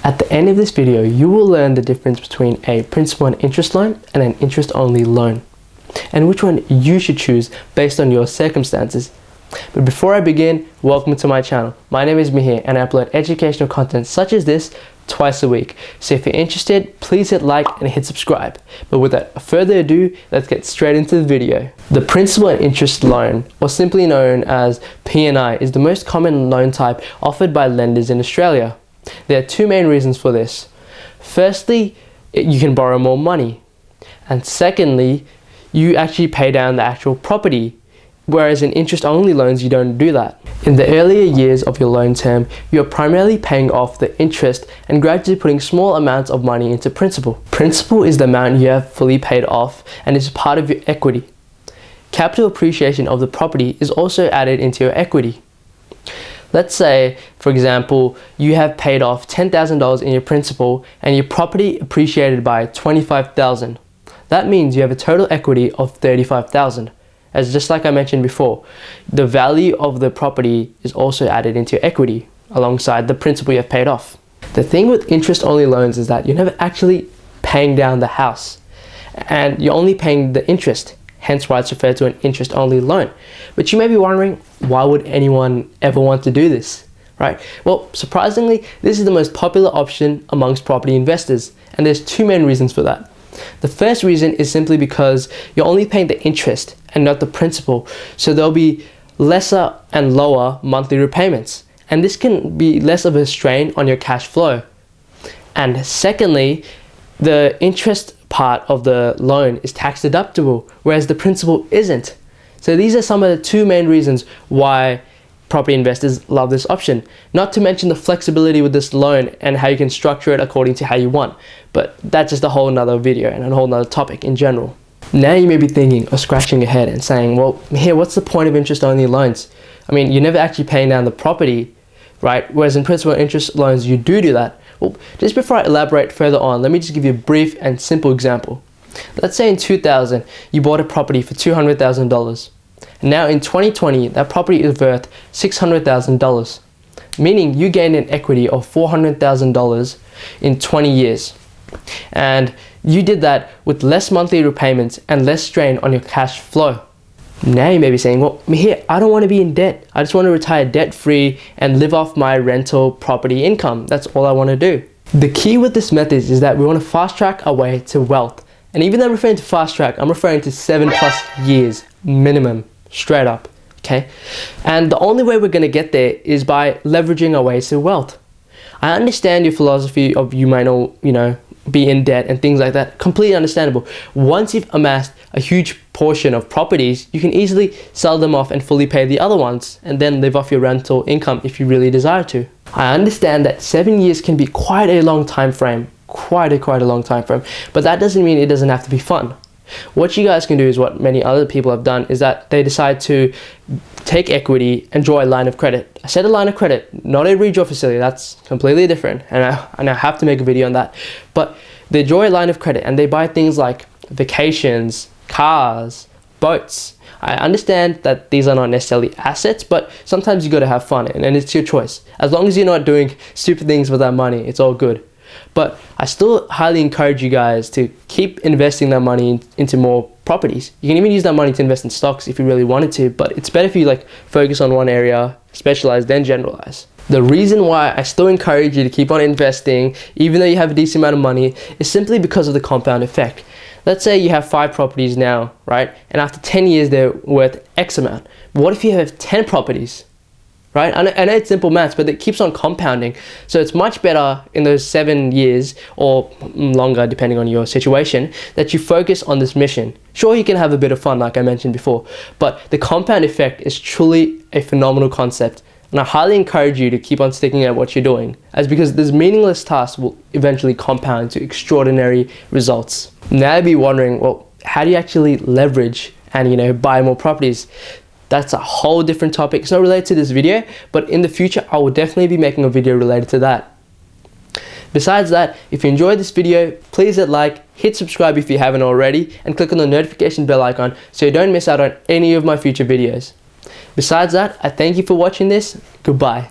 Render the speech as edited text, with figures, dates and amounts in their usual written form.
At the end of this video, you will learn the difference between a principal and interest loan and an interest-only loan, and which one you should choose based on your circumstances. But before I begin, welcome to my channel. My name is Mihir and I upload educational content such as this twice a week. So if you're interested, please hit like and hit subscribe. But without further ado, let's get straight into the video. The principal and interest loan, or simply known as P&I, is the most common loan type offered by lenders in Australia. There are two main reasons for this. Firstly, you can borrow more money. And secondly, you actually pay down the actual property. Whereas in interest-only loans, you don't do that. In the earlier years of your loan term, you're primarily paying off the interest and gradually putting small amounts of money into principal. Principal is the amount you have fully paid off and is part of your equity. Capital appreciation of the property is also added into your equity. Let's say, for example, you have paid off $10,000 in your principal and your property appreciated by $25,000. That means you have a total equity of $35,000. As just like I mentioned before, the value of the property is also added into your equity alongside the principal you have paid off. The thing with interest-only loans is that you're never actually paying down the house and you're only paying the interest, hence why it's referred to an interest-only loan. But you may be wondering, why would anyone ever want to do this, right? Well, surprisingly, this is the most popular option amongst property investors, and there's two main reasons for that. The first reason is simply because you're only paying the interest and not the principal, so there'll be lesser and lower monthly repayments, and this can be less of a strain on your cash flow. And secondly, the interest part of the loan is tax deductible, whereas the principal isn't. So these are some of the two main reasons why property investors love this option. Not to mention the flexibility with this loan and how you can structure it according to how you want. But that's just a whole nother video and a whole nother topic in general. Now you may be thinking or scratching your head and saying, well, here, what's the point of interest-only loans? I mean, you're never actually paying down the property, right? Whereas in principal and interest loans, you do that. Well, just before I elaborate further on, let me just give you a brief and simple example. Let's say in 2000, you bought a property for $200,000. Now in 2020, that property is worth $600,000, meaning you gained an equity of $400,000 in 20 years. And you did that with less monthly repayments and less strain on your cash flow. Now you may be saying, well, Mihir, I don't want to be in debt. I just want to retire debt-free and live off my rental property income. That's all I want to do. The key with this method is that we want to fast-track our way to wealth. And even though I'm referring to fast-track, I'm referring to 7+ years minimum. Straight up, okay? And the only way we're going to get there is by leveraging our ways to wealth. I understand your philosophy of you might not, be in debt and things like that. Completely understandable. Once you've amassed a huge portion of properties, you can easily sell them off and fully pay the other ones and then live off your rental income if you really desire to. I understand that 7 years can be quite a long time frame, quite a long time frame, but that doesn't mean it doesn't have to be fun. What you guys can do is what many other people have done, is that they decide to take equity and draw a line of credit. I said a line of credit, not a redraw facility. That's completely different, and I have to make a video on that. But they draw a line of credit and they buy things like vacations, cars, boats. I understand that these are not necessarily assets, but sometimes you got to have fun, and it's your choice. As long as you're not doing stupid things with that money, it's all good. But I still highly encourage you guys to keep investing that money into more properties. You can even use that money to invest in stocks if you really wanted to, but it's better if you focus on one area, specialize, then generalize. The reason why I still encourage you to keep on investing, even though you have a decent amount of money, is simply because of the compound effect. Let's say you have 5 properties now, right? And after 10 years, they're worth X amount. But what if you have 10 properties? Right? I know it's simple maths, but it keeps on compounding. So it's much better in those 7 years or longer, depending on your situation, that you focus on this mission. Sure, you can have a bit of fun, like I mentioned before, but the compound effect is truly a phenomenal concept. And I highly encourage you to keep on sticking at what you're doing, as because this meaningless task will eventually compound to extraordinary results. Now you'd be wondering, well, how do you actually leverage and buy more properties? That's a whole different topic. It's not related to this video, but in the future, I will definitely be making a video related to that. Besides that, if you enjoyed this video, please hit like, hit subscribe if you haven't already, and click on the notification bell icon so you don't miss out on any of my future videos. Besides that, I thank you for watching this. Goodbye.